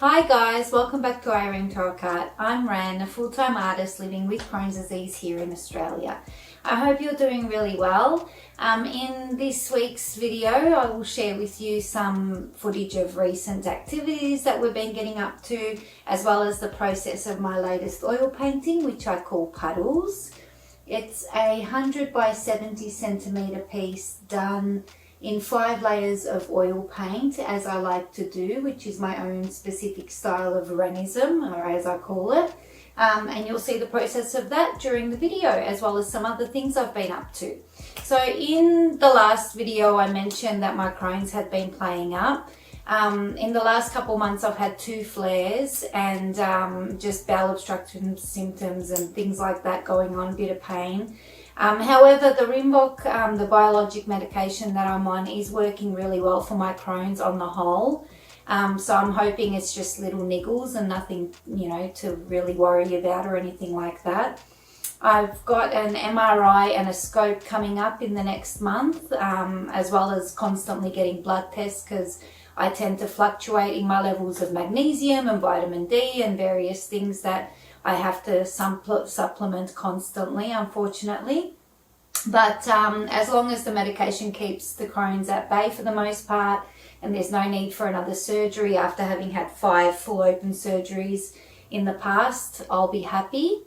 Hi guys, welcome back to Irene Torok Art. I'm Ran, a full-time artist living with Crohn's disease here in Australia. I hope you're doing really well. In this week's video, I will share with you some footage of recent activities that we've been getting up to, as well as the process of my latest oil painting, which I call Puddles. It's a 100 by 70 centimetre piece done in 5 layers of oil paint, as I like to do, which is my own specific style of Ranism, or as I call it. And you'll see the process of that during the video, as well as some other things I've been up to. So in the last video, I mentioned that my Crohn's had been playing up. In the last couple months, I've had 2 flares and just bowel obstruction symptoms and things like that going on, a bit of pain. However, the Rinvoq, the biologic medication that I'm on, is working really well for my Crohn's on the whole. So I'm hoping it's just little niggles and nothing, to really worry about or anything like that. I've got an MRI and a scope coming up in the next month, as well as constantly getting blood tests, because I tend to fluctuate in my levels of magnesium and vitamin D and various things that I have to supplement constantly, unfortunately. But as long as the medication keeps the Crohn's at bay for the most part, and there's no need for another surgery after having had 5 full open surgeries in the past, I'll be happy.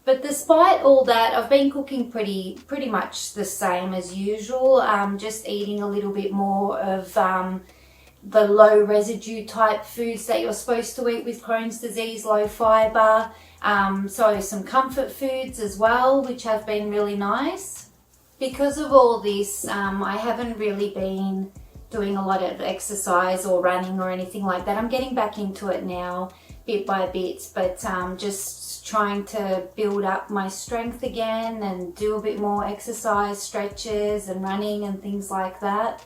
But despite all that, I've been cooking pretty much the same as usual, just eating a little bit more of the low residue type foods that you're supposed to eat with Crohn's disease, low fibre. So some comfort foods as well, which have been really nice. Because of all this, I haven't really been doing a lot of exercise or running or anything like that. I'm getting back into it now, bit by bit, but just trying to build up my strength again and do a bit more exercise, stretches and running and things like that.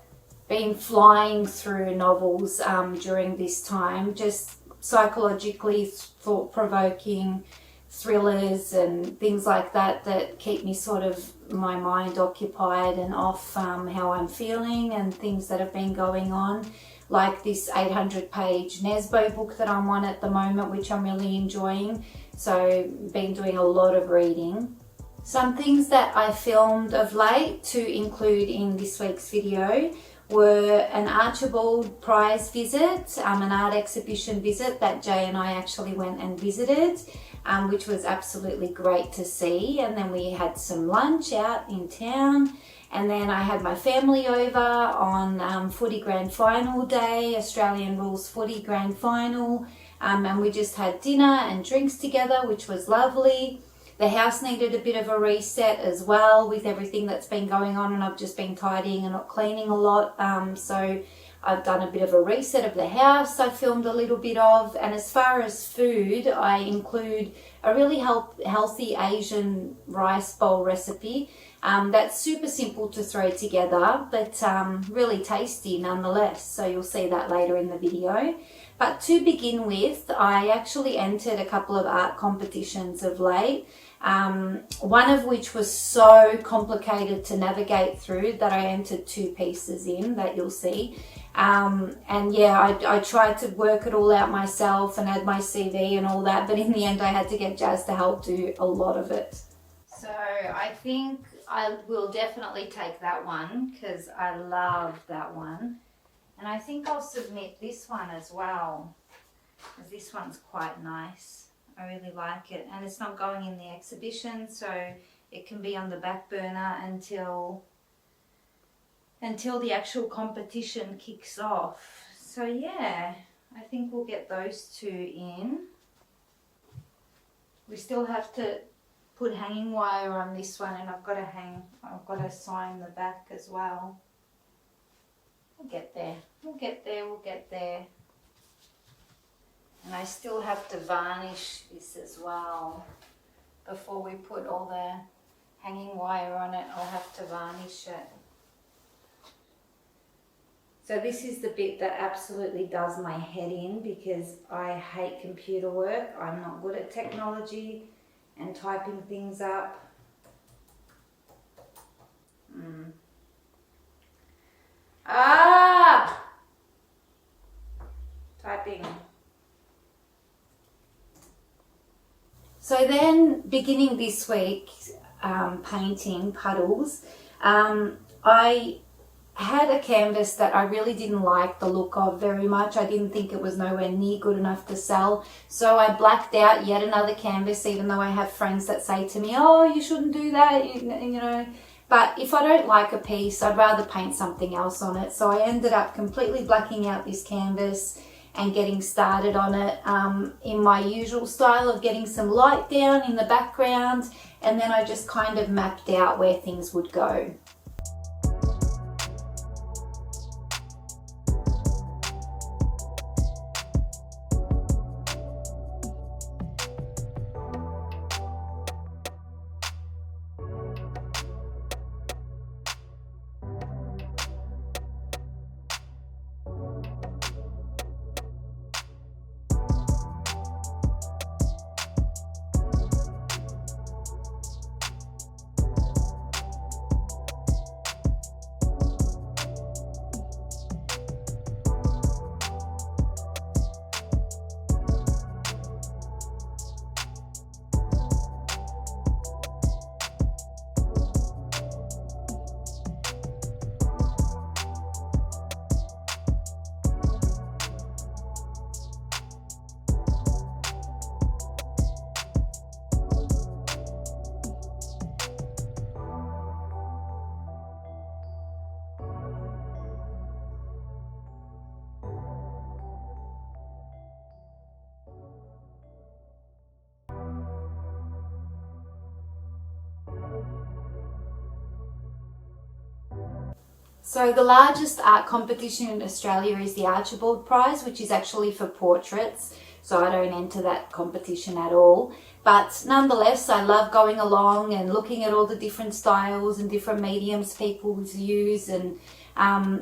Been flying through novels during this time, just psychologically thought-provoking thrillers and things like that that keep me sort of my mind occupied and off how I'm feeling and things that have been going on, like this 800-page Nesbo book that I'm on at the moment, which I'm really enjoying. So been doing a lot of reading. Some things that I filmed of late to include in this week's video were an Archibald Prize visit, an art exhibition visit that Jay and I actually went and visited, which was absolutely great to see. And then we had some lunch out in town, and then I had my family over on footy grand final day, Australian rules footy grand final, and we just had dinner and drinks together, which was lovely. The house needed a bit of a reset as well with everything that's been going on, and I've just been tidying and not cleaning a lot. So I've done a bit of a reset of the house I filmed a little bit of. And as far as food, I include a really healthy Asian rice bowl recipe that's super simple to throw together, but really tasty nonetheless. So you'll see that later in the video. But to begin with, I actually entered a couple of art competitions of late, one of which was so complicated to navigate through that I entered 2 pieces in that you'll see. And yeah, I tried to work it all out myself and add my CV and all that, but in the end I had to get Jazz to help do a lot of it. So I think I will definitely take that one because I love that one. And I think I'll submit this one as well, because this one's quite nice. I really like it, and it's not going in the exhibition, so it can be on the back burner until the actual competition kicks off. So yeah, I think we'll get those 2 in. We still have to put hanging wire on this one, and I've got to sign the back as well. We'll get there. We'll get there. And I still have to varnish this as well. Before we put all the hanging wire on it, I'll have to varnish it. So this is the bit that absolutely does my head in, because I hate computer work. I'm not good at technology and typing things up. Typing. So then beginning this week, painting Puddles, I had a canvas that I really didn't like the look of very much. I didn't think it was nowhere near good enough to sell. So I blacked out yet another canvas, even though I have friends that say to me, oh, you shouldn't do that, you know. But if I don't like a piece, I'd rather paint something else on it. So I ended up completely blacking out this canvas and getting started on it in my usual style of getting some light down in the background. And then I just kind of mapped out where things would go. So the largest art competition in Australia is the Archibald Prize, which is actually for portraits. So I don't enter that competition at all. But nonetheless, I love going along and looking at all the different styles and different mediums people use. And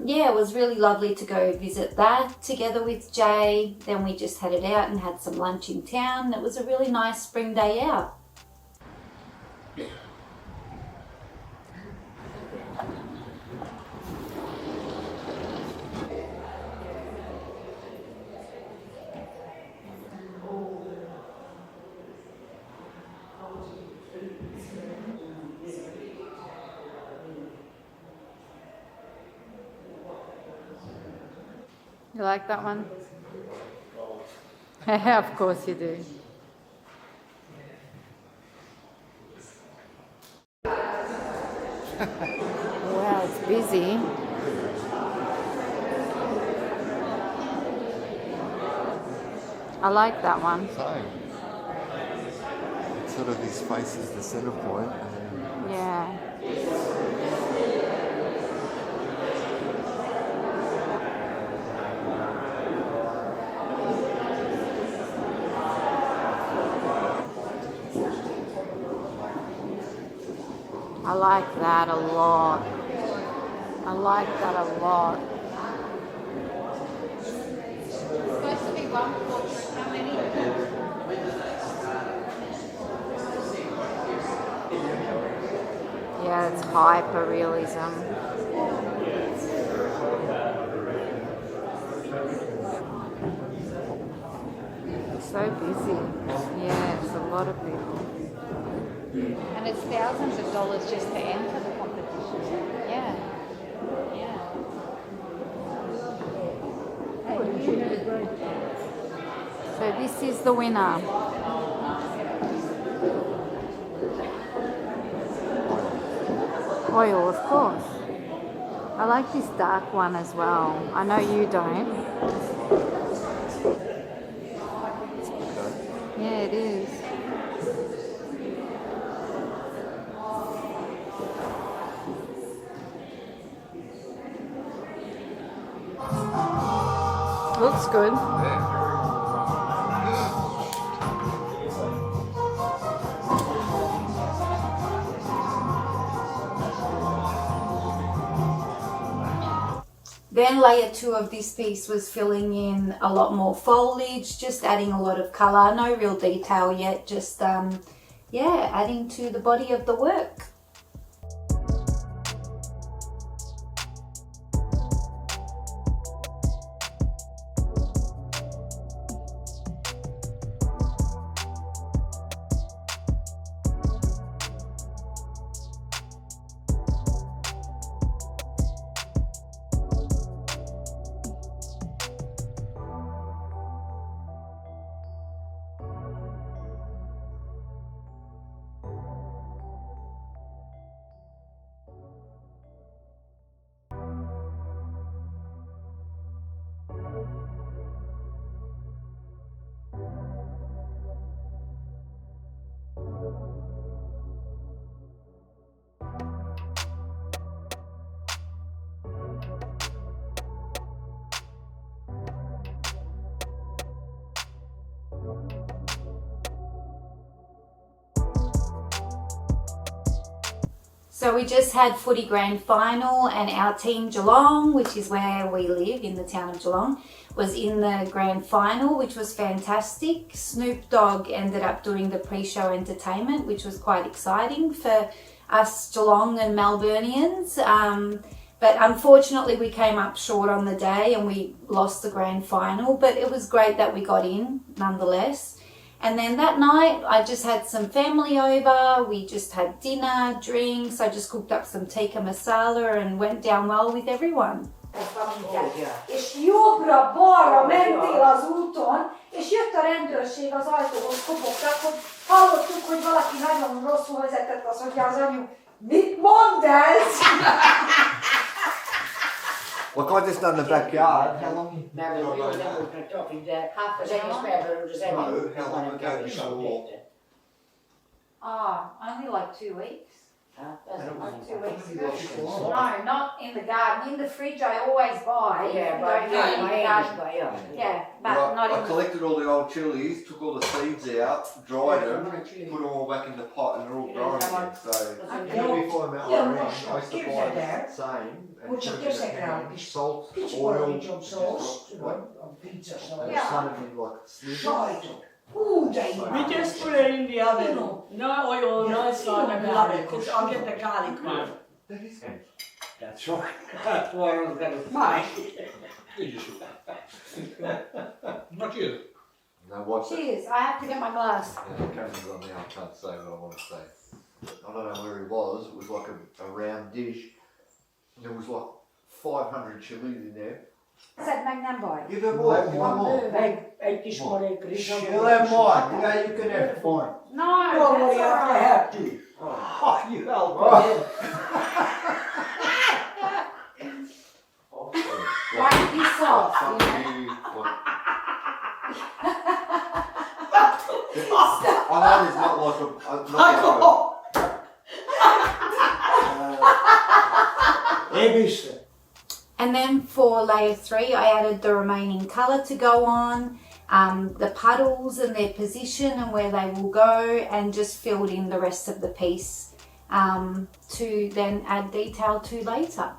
yeah, it was really lovely to go visit that together with Jay. Then we just headed out and had some lunch in town. It was a really nice spring day out. You like that one? Of course you do. Wow, it's busy. I like that one. Same. Sort of his face is the center point. Yeah. I like that a lot. I like that a lot. It's supposed to be one portrait. How many? Yeah, it's hyper realism. It's so busy. Yeah, it's a lot of people. And it's thousands of dollars just to enter the competition. Yeah. Yeah. So this is the winner. Oil, of course. I like this dark one as well. I know you don't. Yeah, it is. Looks good. Then layer 2 of this piece was filling in a lot more foliage, just adding a lot of colour, no real detail yet, just yeah, adding to the body of the work. So we just had footy grand final, and our team Geelong, which is where we live in the town of Geelong, was in the grand final, which was fantastic. Snoop Dogg ended up doing the pre-show entertainment, which was quite exciting for us Geelong and Melburnians. But unfortunately we came up short on the day and we lost the grand final, but it was great that we got in nonetheless. And then that night I just had some family over, we just had dinner, drinks, I just cooked up some tikka masala and went down well with everyone. És jobbra-balra mentél az úton, és jött a rendőrség az ajtóhoz, kopogtak, hogy hallottuk, hogy valaki nagyon rosszul vezetett, azt mondja az anyu, mit mond ez? Like I just done the backyard. How long? Melbourne, we were talking there. Az egész Melbourne az No, egész. how long ago did you walk? Only like 2 weeks. Like 2 weeks You lost your fly. No, not in the garden. In the fridge I always buy. Yeah, You but don't know in the garden. Yeah, but Right, not I in the... collected all the old chilies, took all the seeds out, dried them, put them all back in the pot, and they're all growing again. So even before I met Irene, I used to buy the same and put it in the pan, salt, Kicsi oil, paradicsom just szósz, like, tudod, a pizza and szósz. it's kind of in like slivers. Sajtot. Hú, de We imádom. just put it in the oven. No oil, no salt, and garlic, because I'll get the garlic one. That is good. That's right. That's why I was going to Mine. Not you. Now what's it? Cheers, I have to get my glass. Yeah, the camera's on now, I can't say what I want to say. I don't know where he was, it was like a round dish. And there was like 500 chilies in there. Szedd meg, nem baj. Give them all, give them all. Egy kis marék rizsam. She'll have mine. Yeah, you can have mine. No, Well, that's you have to alright. have to. Oh, you help me. Like this soft, Fuck you know? you. I know there's not like Ebis. And then for layer 3, I added the remaining colour to go on, the puddles and their position and where they will go, and just filled in the rest of the piece to then add detail to later.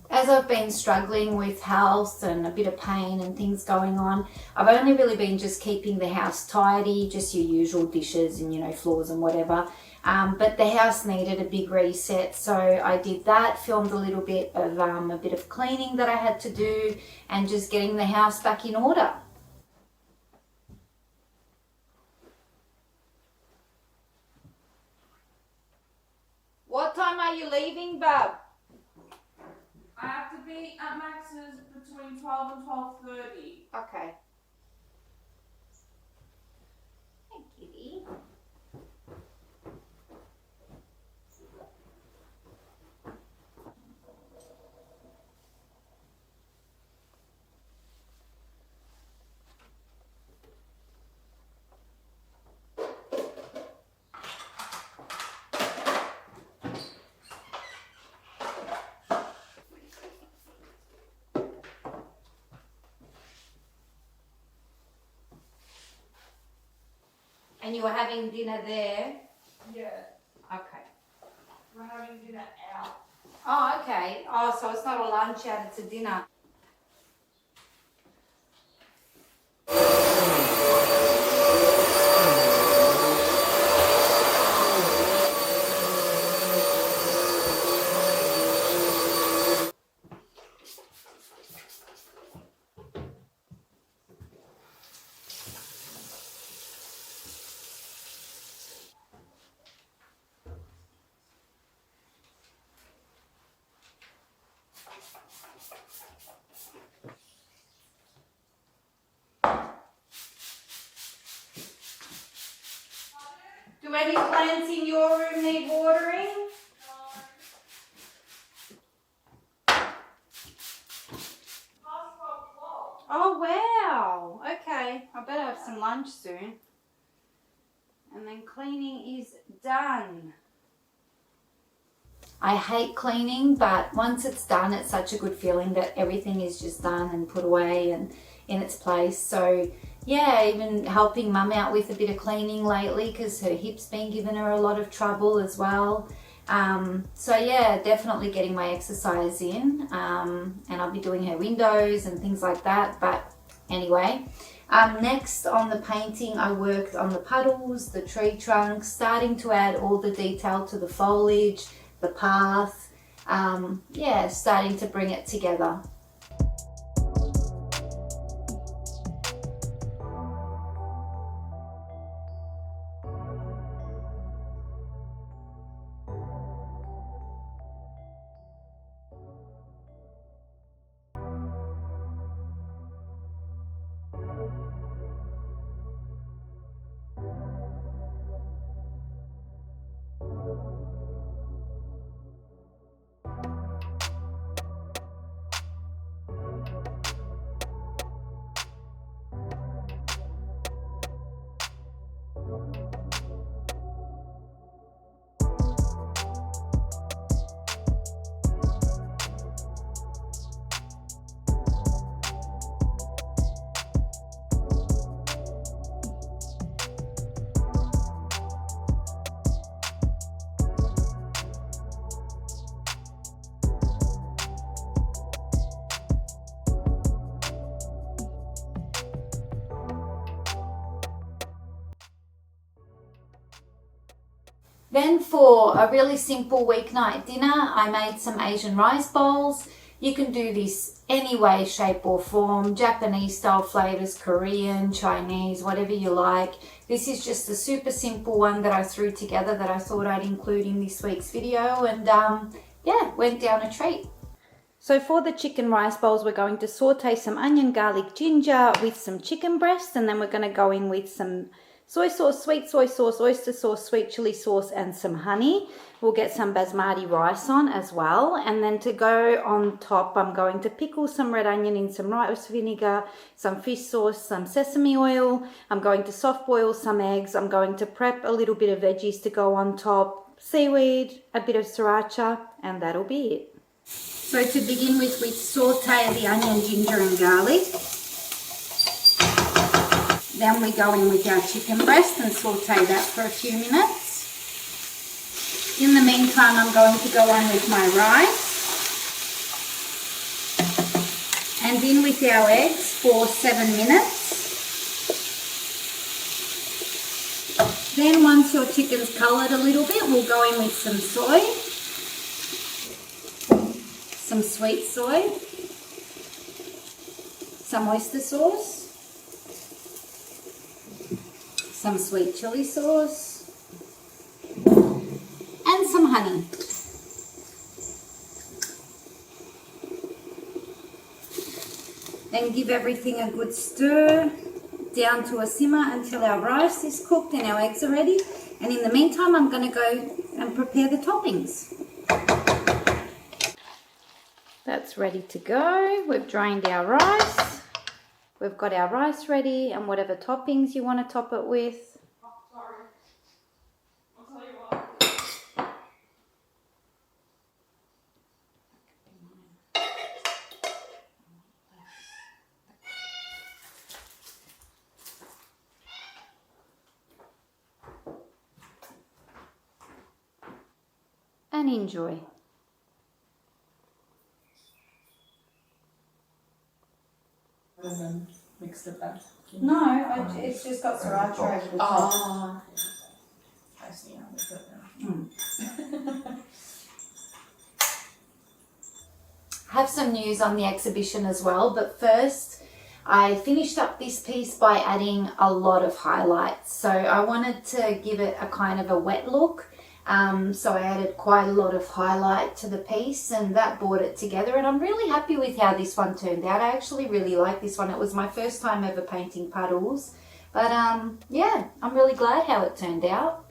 As I've been struggling with health and a bit of pain and things going on, I've only really been just keeping the house tidy, just your usual dishes and, you know, floors and whatever. But the house needed a big reset, so I did that, filmed a little bit of cleaning that I had to do and just getting the house back in order. What time are you leaving, Bub? I have to be at Max's between 12 and 12:30. Okay. Hey, kitty. And you were having dinner there? Yeah, Okay. we're having dinner out. Oh, okay. Oh, so it's not a lunch out, it's a dinner. Do any plants in your room need watering? Oh wow, okay, I better have some lunch soon. And then cleaning is done. I hate cleaning, but once it's done, it's such a good feeling that everything is just done and put away and in its place. So yeah, even helping mum out with a bit of cleaning lately because her hip's been giving her a lot of trouble as well. So yeah, definitely getting my exercise in, and I'll be doing her windows and things like that. But anyway, next on the painting, I worked on the puddles, the tree trunks, starting to add all the detail to the foliage, the path, yeah, starting to bring it together. Then for a really simple weeknight dinner, I made some Asian rice bowls. You can do this any way, shape or form, Japanese style flavors, Korean, Chinese, whatever you like. This is just a super simple one that I threw together that I thought I'd include in this week's video, and yeah, went down a treat. So for the chicken rice bowls, we're going to saute some onion, garlic, ginger with some chicken breast, and then we're going to go in with some soy sauce, sweet soy sauce, oyster sauce, sweet chili sauce, and some honey. We'll get some basmati rice on as well. And then to go on top, I'm going to pickle some red onion in some rice vinegar, some fish sauce, some sesame oil. I'm going to soft boil some eggs. I'm going to prep a little bit of veggies to go on top, seaweed, a bit of sriracha, and that'll be it. So to begin with, we saute the onion, ginger and garlic. Then we go in with our chicken breast and saute that for a few minutes. In the meantime, I'm going to go on with my rice. And in with our eggs for 7 minutes. Then once your chicken's coloured a little bit, we'll go in with some soy. Some sweet soy. Some oyster sauce. Some sweet chili sauce, and some honey. Then give everything a good stir down to a simmer until our rice is cooked and our eggs are ready. And in the meantime, I'm going to go and prepare the toppings. That's ready to go. We've drained our rice. We've got our rice ready and whatever toppings you want to top it with. Oh, sorry. I'll tell you what. And enjoy. and then mixed it back. No, it's just got sriracha over the top. Oh, I see how we put them. Have some news on the exhibition as well, but first I finished up this piece by adding a lot of highlights. So I wanted to give it a kind of a wet look. So I added quite a lot of highlight to the piece, and that brought it together, and I'm really happy with how this one turned out. I actually really like this one. It was my first time ever painting puddles, but yeah, I'm really glad how it turned out.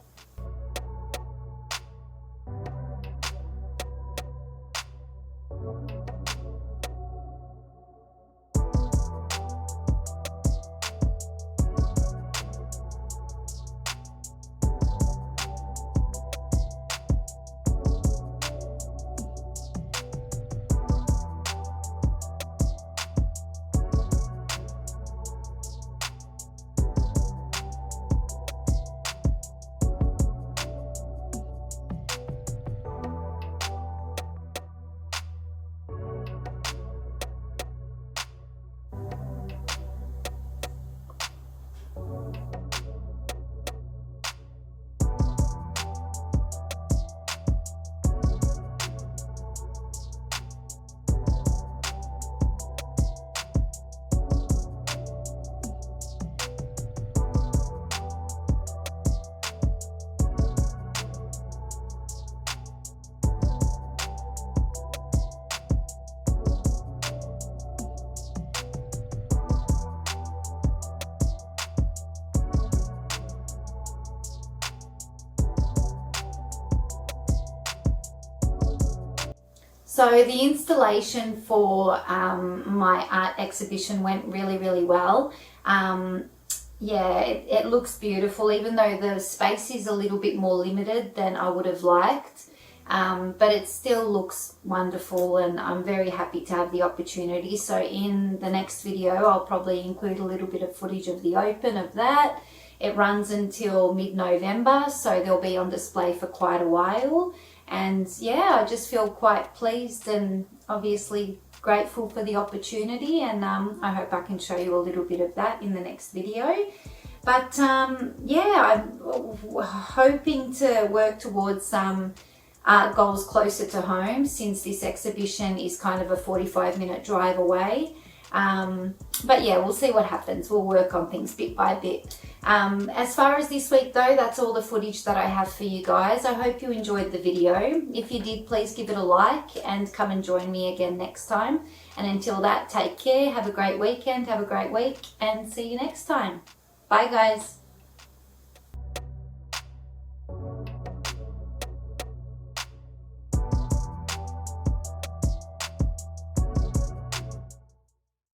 So the installation for my art exhibition went really well. Yeah, it looks beautiful, even though the space is a little bit more limited than I would have liked. But it still looks wonderful, and I'm very happy to have the opportunity. So in the next video, I'll probably include a little bit of footage of the open of that. It runs until mid-November, so they'll be on display for quite a while. And yeah, I just feel quite pleased and obviously grateful for the opportunity, and I hope I can show you a little bit of that in the next video. But yeah, I'm hoping to work towards some art goals closer to home, since this exhibition is kind of a 45-minute drive away. But yeah, we'll see what happens. We'll work on things bit by bit. As far as this week though, that's all the footage that I have for you guys. I hope you enjoyed the video. If you did, please give it a like and come and join me again next time. And until that, take care, have a great weekend, have a great week, and see you next time. Bye guys.